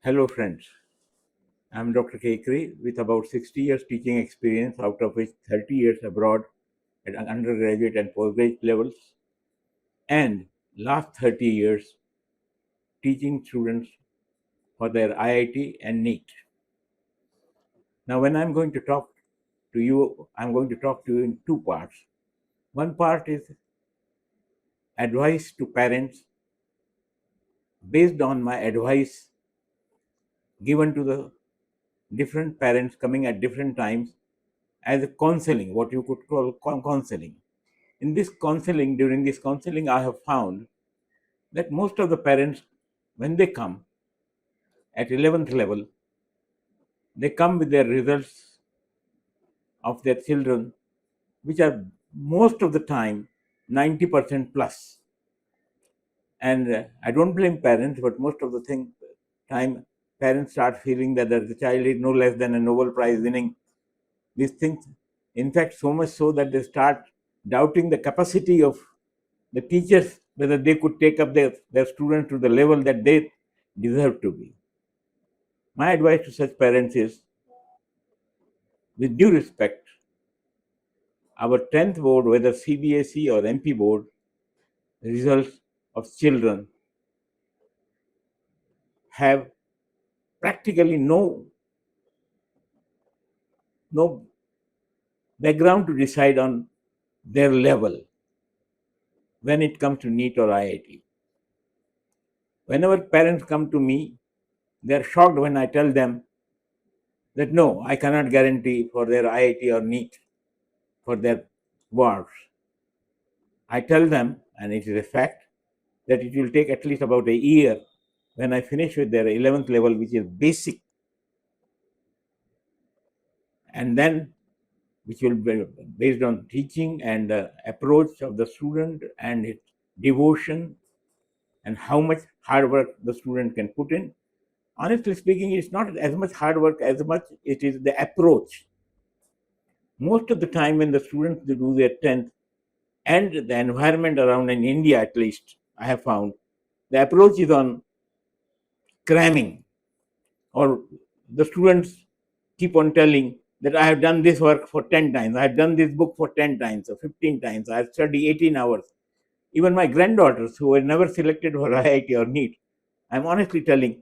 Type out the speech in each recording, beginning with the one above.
Hello, friends. I'm Dr. Kekri with about 60 years teaching experience, out of which 30 years abroad at undergraduate and postgraduate levels, and last 30 years teaching students for their IIT and NEET. Now, when I'm going to talk to you, I'm going to talk to you in two parts. One part is advice to parents based on my advice given to the different parents coming at different times as a counseling, what you could call counseling. In this counseling, during this counseling, I have found that most of the parents, when they come at 11th level, they come with their results of their children, which are most of the time 90% plus. And I don't blame parents, but most of the time parents start feeling that the child is no less than a Nobel Prize winning. These things, in fact, so much so that they start doubting the capacity of the teachers, whether they could take up their students to the level that they deserve to be. My advice to such parents is, with due respect, our 10th board, whether CBSE or MP board, results of children have practically no background to decide on their level when it comes to NEET or IIT. Whenever parents come to me, they are shocked when I tell them that no, I cannot guarantee for their IIT or NEET for their wards. I tell them, and it is a fact, that it will take at least about a year when I finish with their 11th level, which is basic, and then which will be based on teaching and the approach of the student and its devotion and how much hard work the student can put in. Honestly speaking, it's not as much hard work as much it is the approach. Most of the time when the students do their 10th, and the environment around in India at least, I have found, the approach is on cramming, or the students keep on telling that I have done this work for 10 times, I have done this book for 10 times or 15 times, I have studied 18 hours. Even my granddaughters, who were never selected for IIT or NEET, I'm honestly telling,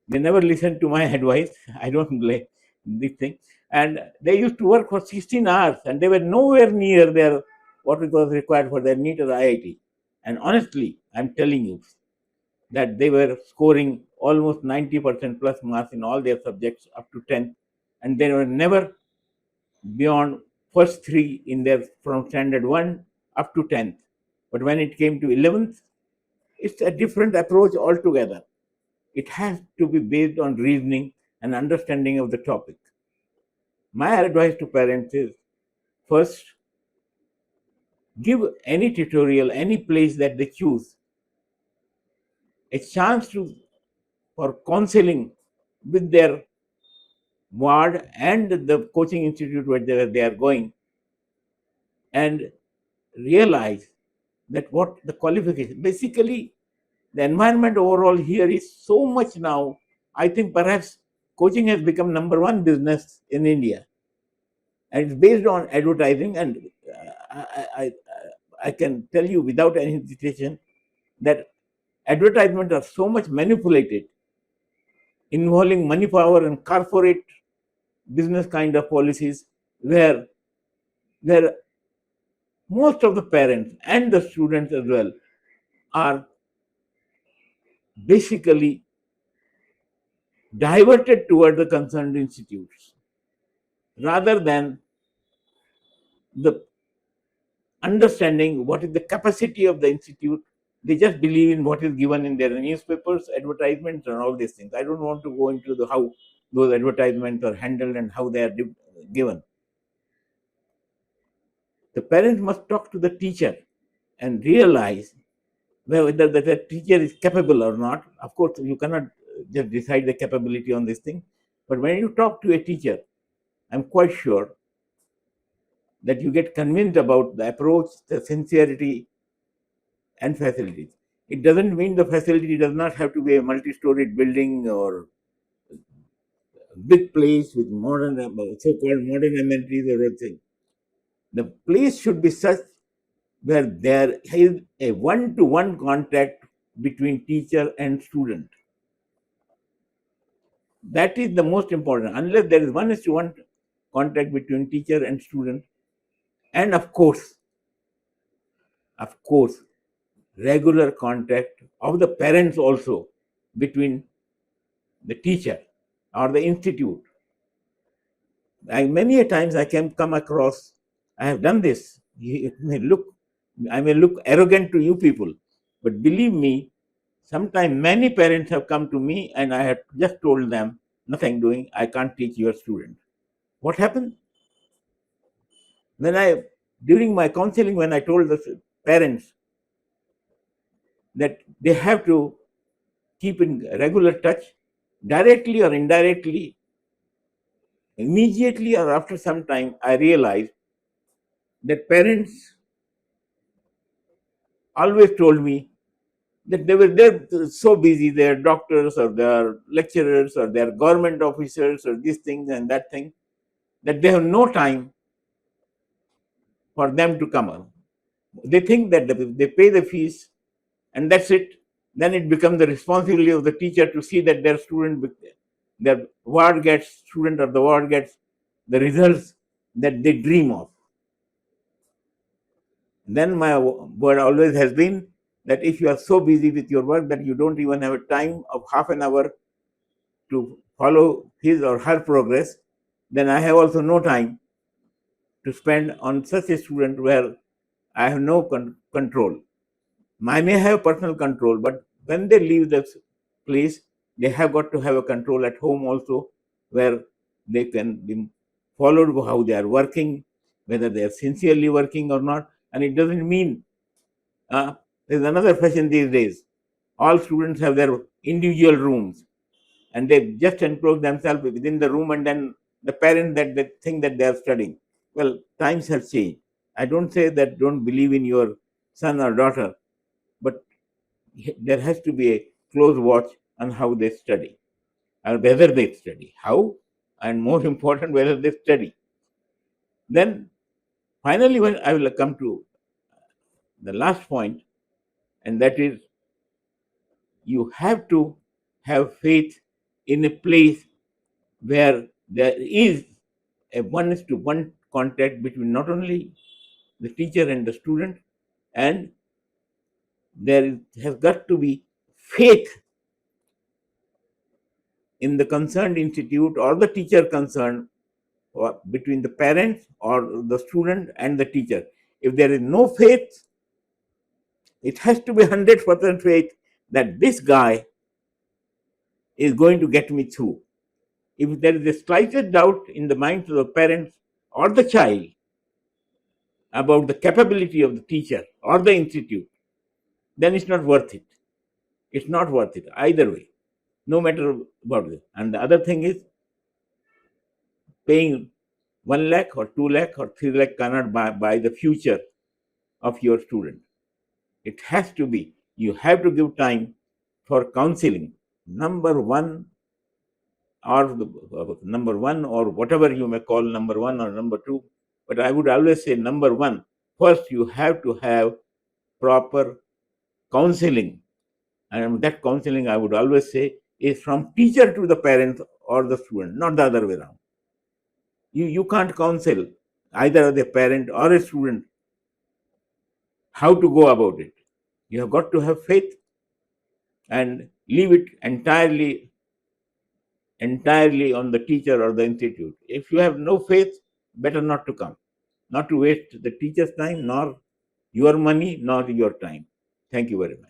they never listened to my advice. I don't blame this thing. And they used to work for 16 hours and they were nowhere near their what it was required for their NEET or IIT. And honestly, I'm telling you that they were scoring almost 90% plus marks in all their subjects up to 10th. And they were never beyond first three in their from standard 1 up to 10th. But when it came to 11th, it's a different approach altogether. It has to be based on reasoning and understanding of the topic. My advice to parents is, first, give any tutorial, any place that they choose, a chance for counseling with their ward and the coaching institute where they are going, and realize that what the qualification, basically the environment overall here is so much now. I think perhaps coaching has become number one business in India, and it's based on advertising. And I can tell you without any hesitation that advertisements are so much manipulated, involving money power and corporate business kind of policies, where most of the parents and the students as well are basically diverted toward the concerned institutes rather than the understanding what is the capacity of the institute. They just believe in what is given in their newspapers, advertisements, and all these things. I don't want to go into how those advertisements are handled and how they are given. The parents must talk to the teacher and realize whether the teacher is capable or not. Of course, you cannot just decide the capability on this thing. But when you talk to a teacher, I'm quite sure that you get convinced about the approach, the sincerity, and facilities. It doesn't mean the facility does not have to be a multi-storied building or a big place with modern, so-called modern amenities or anything. The place should be such where there is a one-to-one contact between teacher and student. That is the most important. Unless there is one-to-one contact between teacher and student, and of course, regular contact of the parents also between the teacher or the institute. Many a times I can come across, I have done this. I may look arrogant to you people, but believe me, sometimes many parents have come to me and I have just told them, nothing doing, I can't teach your student. What happened? During my counseling, when I told the parents that they have to keep in regular touch, directly or indirectly, immediately or after some time, I realized that parents always told me that they're so busy, they're doctors or they're lecturers or they're government officers or these things and that thing, that they have no time for them to come on. They think that they pay the fees and that's it. Then it becomes the responsibility of the teacher to see that their ward gets the results that they dream of. Then my word always has been that if you are so busy with your work that you don't even have a time of half an hour to follow his or her progress, then I have also no time to spend on such a student where I have no control. I may have personal control, but when they leave the place, they have got to have a control at home also, where they can be followed how they are working, whether they are sincerely working or not. And it doesn't mean there's another fashion these days. All students have their individual rooms, and they just enclose themselves within the room, and then the parents that they think that they are studying. Well, times have changed. I don't say that don't believe in your son or daughter, but there has to be a close watch on how they study, or whether they study, how, and more important, whether they study. Then finally, when I will come to the last point, and that is you have to have faith in a place where there is a one-to-one contact between not only the teacher and the student, and has got to be faith in the concerned institute or the teacher concerned, or between the parents or the student and the teacher. If there is no faith, it has to be 100% faith that this guy is going to get me through. If there is the slightest doubt in the minds of the parents or the child about the capability of the teacher or the institute, then it's not worth it. It's not worth it either way, no matter about it. And the other thing is, paying 1 lakh or 2 lakh or 3 lakh cannot buy the future of your student. It has to be, you have to give time for counseling. Number one, or whatever you may call number one or number two, but I would always say number one. First, you have to have proper counseling, and that counseling, I would always say, is from teacher to the parents or the student, not the other way around. You can't counsel either the parent or a student how to go about it. You have got to have faith and leave it entirely on the teacher or the institute. If you have no faith, better not to come, not to waste the teacher's time, nor your money, nor your time. Thank you very much.